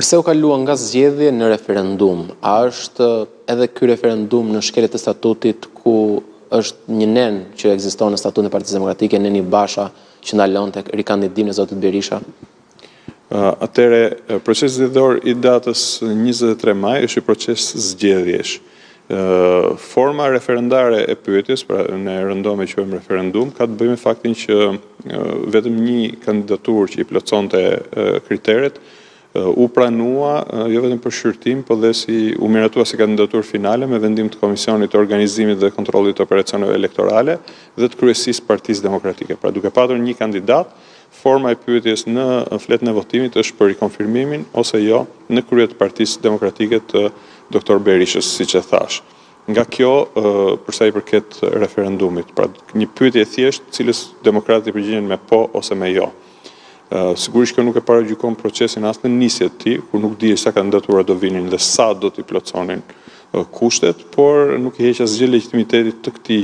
Përse u kalua nga zgjedhje në referendum? A është edhe ky referendum në shkeljet e statutit ku është një nen që ekziston në statutin e Partisë Demokratike, Neni Basha, që ndalonte rikandidimin e zotit Berisha? Atëre, procesi zgjedhor i datës 23 maj është i proces zgjedhjesh. Forma referendare e pyetjes, pra ne rëndom e quajmë referendum, ka të bëjë me faktin që vetëm një kandidaturë që i plotësonte kriteret u pranua jo vetëm për shqyrtim, por dhe u miratua si kandidaturë finale me vendim të Komisionit të Organizimit dhe Kontrollit të Operacioneve Elektorale dhe të kryesisë Partisë Demokratike. Pra duke patur një kandidat, forma e pyetjes në fletën e votimit është për rikonfirmimin ose jo në krye të Partisë Demokratike të Dr. Berishës, siç e thash. Nga kjo, përsa i përket referendumit, pra një pyetje thjesht, cilës demokratët i përgjigjen me po ose me jo. Sigurisht kjo nuk e paragjykon procesin as në nisje të tij, kur nuk dihet sa kandidatura do vinin dhe sa do t'i plotësonin kushtet, por nuk i heq asgjë legitimitetit të këtij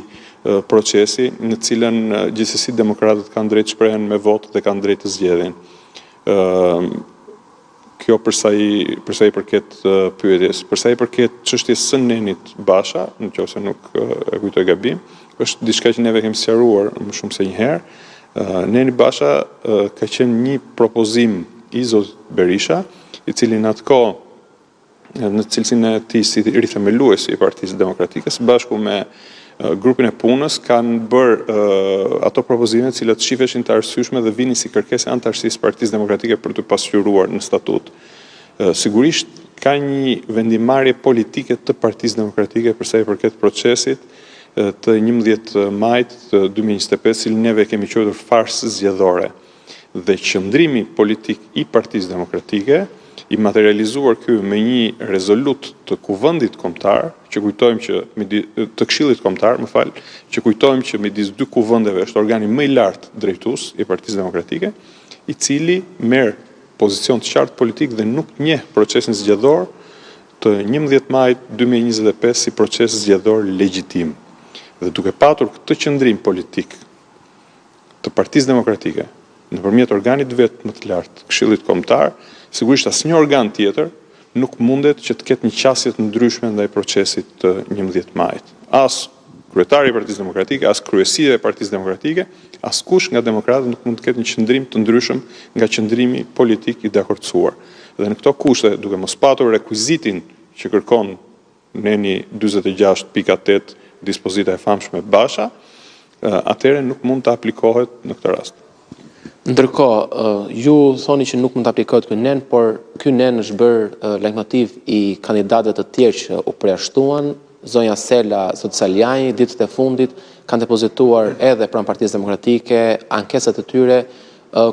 procesi, në cilën gjithsesi demokratët kanë drejt shprehen me votë dhe kanë drejt të zgjedhin. Kjo përsa i përket pyetjes. Përsa i përket çështjes së Nenit Basha, nëse nuk e kujtoj gabim, është diçka që neve kemi sqaruar më shumë se një herë. Neni Basha ka qenë një propozim i zotit Berisha, i cili në atë kohë, në cilësinë e tij si rithemeluesi i Partisë Demokratike, së bashku me grupin e punës, kanë bërë ato propozime të cilat shifeshin të arsyeshme dhe vinin si kërkesë antarësisë Partisë Demokratike për të pasqyruar në statut. Sigurisht ka një vendimarrje politike të Partisë Demokratike përsa i përket procesit të 11 majt të 2025, cilin neve kemi quajtur farsë zgjedhore. Dhe qëndrimi politik i Partisë Demokratike, i materializuar ky me një rezolut të Kuvendit Kombëtar, që kujtojmë që të Këshillit Kombëtar, që kujtojmë që midis dy kuvendeve është organi më i lartë drejtues i Partisë Demokratike, i cili merr pozicion të qartë politik dhe nuk njeh procesin zgjedhor të 11 majt 2025 si proces zgjedhor legjitim. Dhe duke patur këtë qëndrim politik të Partisë Demokratike nëpërmjet organit vet më të lartë, Këshillit Kombëtar, sigurisht asnjë organ tjetër nuk mundet që të ketë një qasje të ndryshme ndaj procesit të 11 majit. As kryetari i Partisë Demokratike, as kryesia e Partisë Demokratike, askush nga demokratët nuk mund të ketë një qëndrim të ndryshëm nga qëndrimi politik i dakordsuar. Dhe në këto kushte, duke mos patur rekvizitin që kërkon Neni 46.8 dispozita e famshme Basha, atëherë nuk mund të aplikohet në këtë rast. Ndërkohë, ju thoni që nuk mund të aplikohet ky nen, por ky nen është bërë leitmotiv i kandidatëve të tjerë që u përjashtuan. Zonja Sela, zoti Saljani, ditët e fundit kanë depozituar edhe pranë Partisë Demokratike ankesat e tyre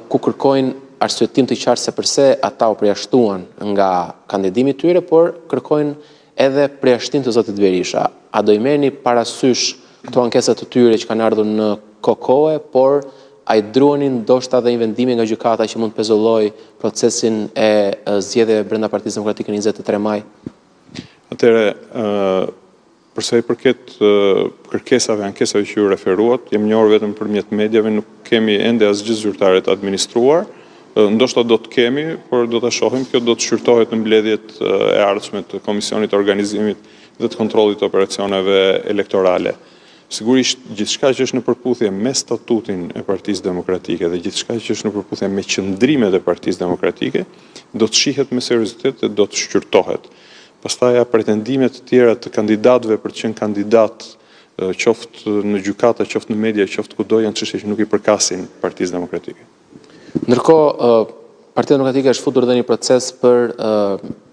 ku kërkojnë arsyetim të qartë se pse ata u përjashtuan nga kandidimi i tyre, por kërkojnë edhe përjashtim të zotit Berisha. A do i merrni parasysh këto ankesat të tyre që kanë ardhur në kokoe, por a i druani ndoshta dhe një vendimi nga gjykata që mund të pezullojë procesin e zgjedhjeve brenda Partisë Demokratike në 23 maj? Atëre, përsa i përket kërkesave, ankesave që ju referuat, jam njohur vetëm përmjet medjave, nuk kemi ende asgjë zyrtare të administruar. Ndoshta do të kemi, por do ta shohim, kjo do të shqyrtohet në mbledhjet e ardhshme të Komisionit të Organizimit dhe të Kontrollit të Operacioneve Elektorale. Sigurisht, gjithçka që është në përputhje me statutin e Partisë Demokratike dhe gjithçka që është në përputhje me qëndrimet e Partisë Demokratike, do të shihet me seriozitet dhe do të shqyrtohet. Pastaj pretendimet të tjera të kandidatëve për të qenë kandidat, qoftë në gjykata, qoftë në media, qoftë kudo, janë çështje që nuk i përkasin Partisë Demokratike. Ndërkohë, Partia Demokratike është futur dhe një proces për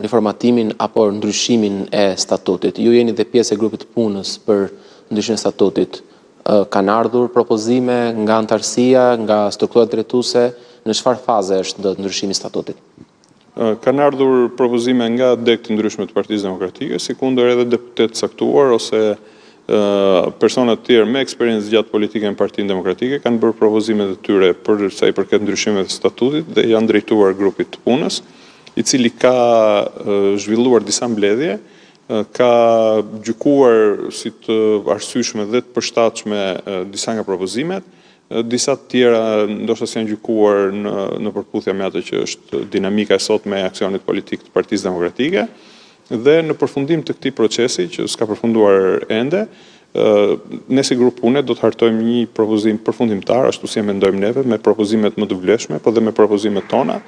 riformatimin apo ndryshimin e statutit. Ju jeni dhe pjesë e grupit punës për ndryshimin e statutit. Kanë ardhur propozime nga antarësia, nga strukturat drejtuese, në çfarë faze është ndryshimi i statutit? Kanë ardhur propozime nga deg të ndryshme të Partisë Demokratike, sikundër edhe deputet caktuar ose personat të tjerë me eksperiencë gjatë politike në Partinë Demokratike kanë bërë propozimet e tyre për sa i përket ndryshimeve të statutit dhe janë drejtuar grupit të punës, i cili ka zhvilluar disa mbledhje, ka gjykuar si të arsyeshme dhe të përshtatshme disa nga propozimet, Disa të tjera ndoshta janë gjykuar në përputhje me atë që është dinamika e sotme e aksionit politik të Partisë Demokratike dhe në përfundim të këtij procesi që s'ka përfunduar ende, ne si grup pune do të hartojmë një propozim përfundimtar, ashtu si e mendojmë neve, me propozimet më të vlefshme, po dhe me propozimet tona,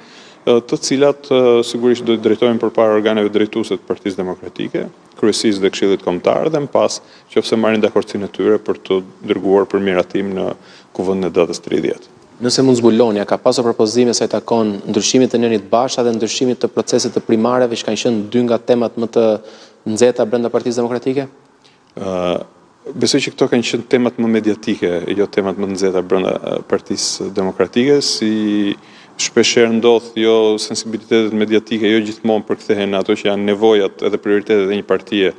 të cilat sigurisht do të drejtojmë përpara organeve drejtuese të Partisë Demokratike, Kryesisë dhe Këshillit Kombëtar dhe më pas nëse marrin dakordsinë e tyre për të dërguar për miratim në kuvendin e datës 30. Nëse mund zbuloni, ka pasur propozime sa i takon ndryshimit të Nenit Basha dhe ndryshimit të procesit të primareve që kanë qenë dy nga temat më të nxehta brenda Partisë Demokratike? Besoj që këto kanë qenë temat më mediatike, jo temat më të nxehta brenda Partisë Demokratike, si shpeshherë ndodh, jo sensibilitetet mediatike, jo gjithmonë përkthehen ato që janë nevojat edhe prioritetet e një partie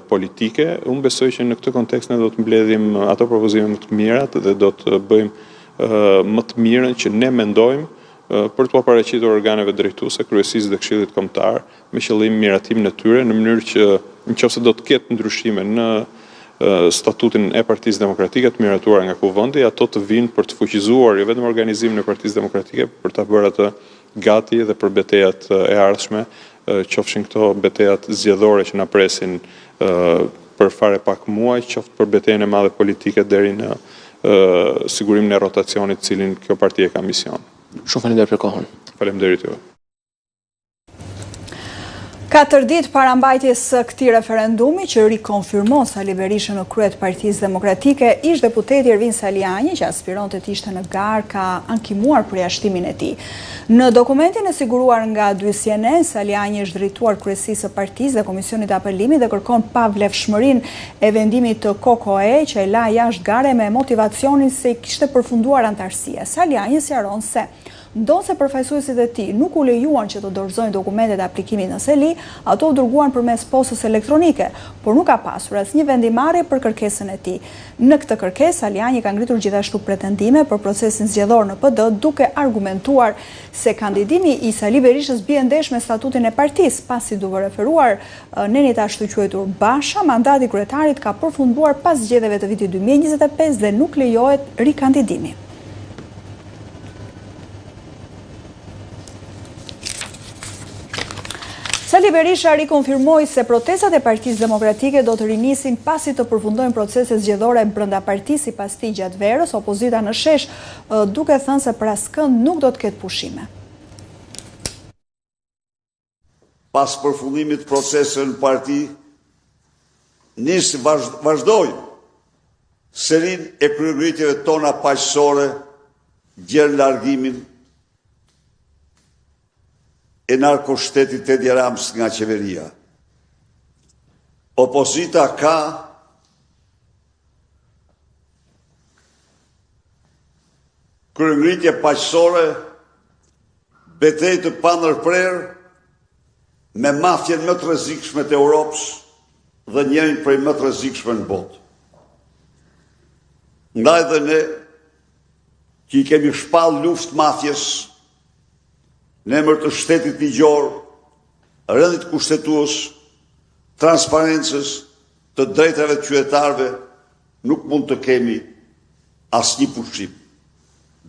politike. Unë besoj që në këtë kontekst ne do të mbledhim ato propozime më të mirat dhe do të bëjmë më të mirën që ne mendojmë për të paraqitur organeve drejtuese, Kryesisë dhe Këshillit Kombëtar me qëllim miratimin e tyre në mënyrë që nëse do të ketë ndryshime në statutin e Partisë Demokratike të miratuar nga kuvendi, ato të vinë për të fuqizuar jo vetëm organizimin e Partisë Demokratike, për ta bërë atë gati dhe për betejat e ardhshme, qofshin këto betejat zgjedhore që na presin për fare pak muaj, qoftë për betejën e madhe politike deri në sigurimin e rotacionit cilin kjo parti e ka mision. Shumë faleminderit për kohën. Faleminderit juve. 4 ditë para mbajtjes së këtij referendumi që rikonfirmon Sali Berisha në krye të Partisë Demokratike, ish deputeti Ervin Saliani, që aspironte të ishte në garë, ka ankimuar përjashtimin e tij. Në dokumentin e siguruar nga 2 CNN, Saliani është drejtuar kryesisë së partisë dhe Komisionit të Apelimit dhe kërkon pavlefshmërinë e vendimit të KOKOE që e la jashtë gare me motivacionin se i kishte përfunduar antarësia. Saliani sqaron se ndonse përfaqësuesit e tij nuk u lejuan që të dorëzojnë dokumentet e aplikimit në seli, ato u dërguan përmes postës elektronike, por nuk ka pasur asnjë vendimarrje për kërkesën e tij. Në këtë kërkesë, Saliani ka ngritur gjithashtu pretendime për procesin zgjedhor në PD, duke argumentuar se kandidimi i Sali Berishës bie ndesh me statutin e partisë, pasi duke referuar Nenit ashtu quajtur Basha, mandati i kryetarit ka përfunduar pas zgjedhjeve të vitit 2025 dhe nuk lejohet rikandidimi. Sali Berisha rikonfirmoi se protestat e Partisë Demokratike do të rinisin pasi të përfundojnë proceset zgjedhore brenda partisë sipas tij gjatë verës, opozita në shesh duke thënë se për askënd nuk do të ketë pushime. Pas përfundimit të proceseve në parti, vazhdoj serin e kryerritjeve tona paqësore, gjerë largimin e narkoshtetit Edi Rams nga qeveria. Opozita ka kryerritje paqësore, betejë të pandërprerë me mafjen më të rrezikshme të Europës dhe njërin prej më të rrezikshme në botë. Ndaj dhe ne që i kemi shpall luftë mafjes në emër të shtetit ligjor, rendit kushtetues, transparencës, të drejtave të qytetarëve, nuk mund të kemi asnjë pushim.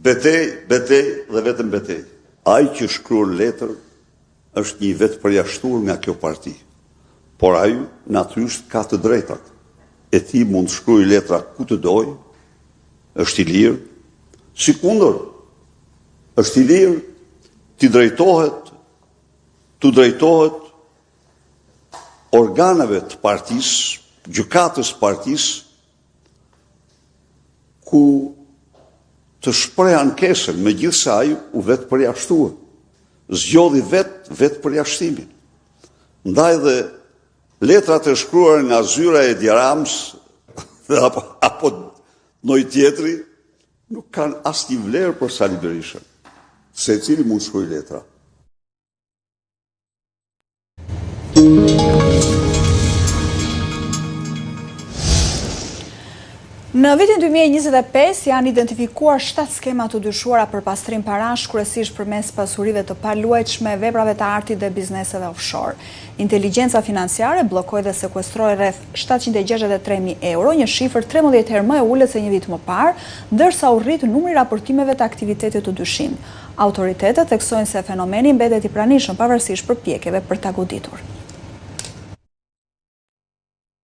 Betej dhe vetëm betej. Ai që shkruan letër është një vetë përjashtuar nga kjo parti, por ai natyrisht ka të drejtat. E ti mund të shkruaj letra ku të doj, është i lirë, sikundër, është i lirë të drejtohet organeve të partisë, gjykatës partisë, ku të shpreh ankesën, megjithse ai u vetë përjashtua. Zgjodhi vetë përjashtimin. Ndaj dhe letrat e shkruar nga zyra e Edi Rams apo ndonjë tjetri nuk kanë asnjë vlerë për Sali Berishën. Secili mund shkruaj letra. Në vitin 2025 janë identifikuar 7 skema të dyshuara për pastrim parash, kryesisht përmes pasurive të paluajtshme, veprave të artit dhe bizneseve offshore. Inteligjenca financiare bllokoi dhe sekuestroi rreth 763.000 euro, një shifër 13 herë më e ulët se një vit më parë, ndërsa u rrit numri raportimeve të aktivitetit të dyshim. Autoritetet theksojnë se fenomeni mbetet i pranishëm pavarësisht përpjekjeve për ta goditur.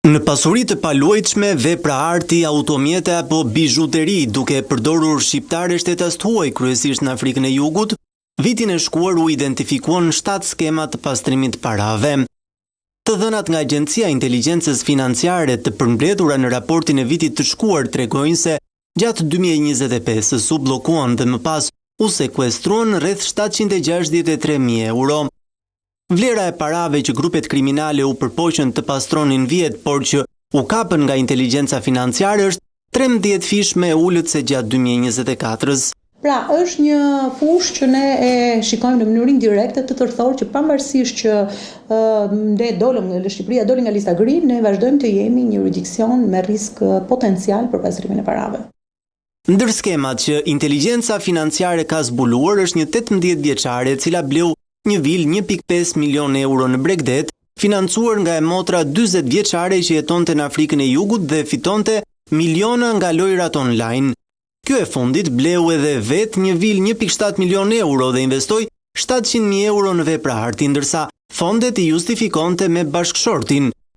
Në pasuri të paluajtshme, vepra arti, automjete apo bizhuteri, duke përdorur shqiptare shtetas të huaj, kryesisht në Afrikën e Jugut, vitin e shkuar u identifikuan 7 skema të pastrimit parave. Të dhënat nga Agjencia e Inteligjencës Financiare të përmbledhura në raportin e vitit të shkuar tregojnë se gjatë 2025-s u bllokuan dhe më pas u sekuestruan rreth 763.000 euro. Vlera e parave që grupet kriminale u përpoqën të pastronin vjet, por që u kapën nga inteligjenca financiare është 13 fish me ullët se gjatë 2024-s. Pra, është një fushë që ne e shikojmë në mënyrë indirekte të tërthor që pavarësisht që Shqipëria doli nga lista gri, ne vazhdojmë të jemi një jurisdiksion me risk potencial për pastrimin e parave. Ndër skemat që inteligjenca financiare ka zbuluar është një 18 vjeçare e cila bleu një vil 1.5 milion euro në Bregdet, financuar nga e motra 40 vjeçare që jetonte në Afrikën e Jugut dhe fitonte miliona nga lojrat online. Kjo e fundit bleu edhe vet një vil 1.7 milion euro dhe investoi 700.000 euro në vepra arti, ndërsa fondet i justifikonte me bashkëshortin.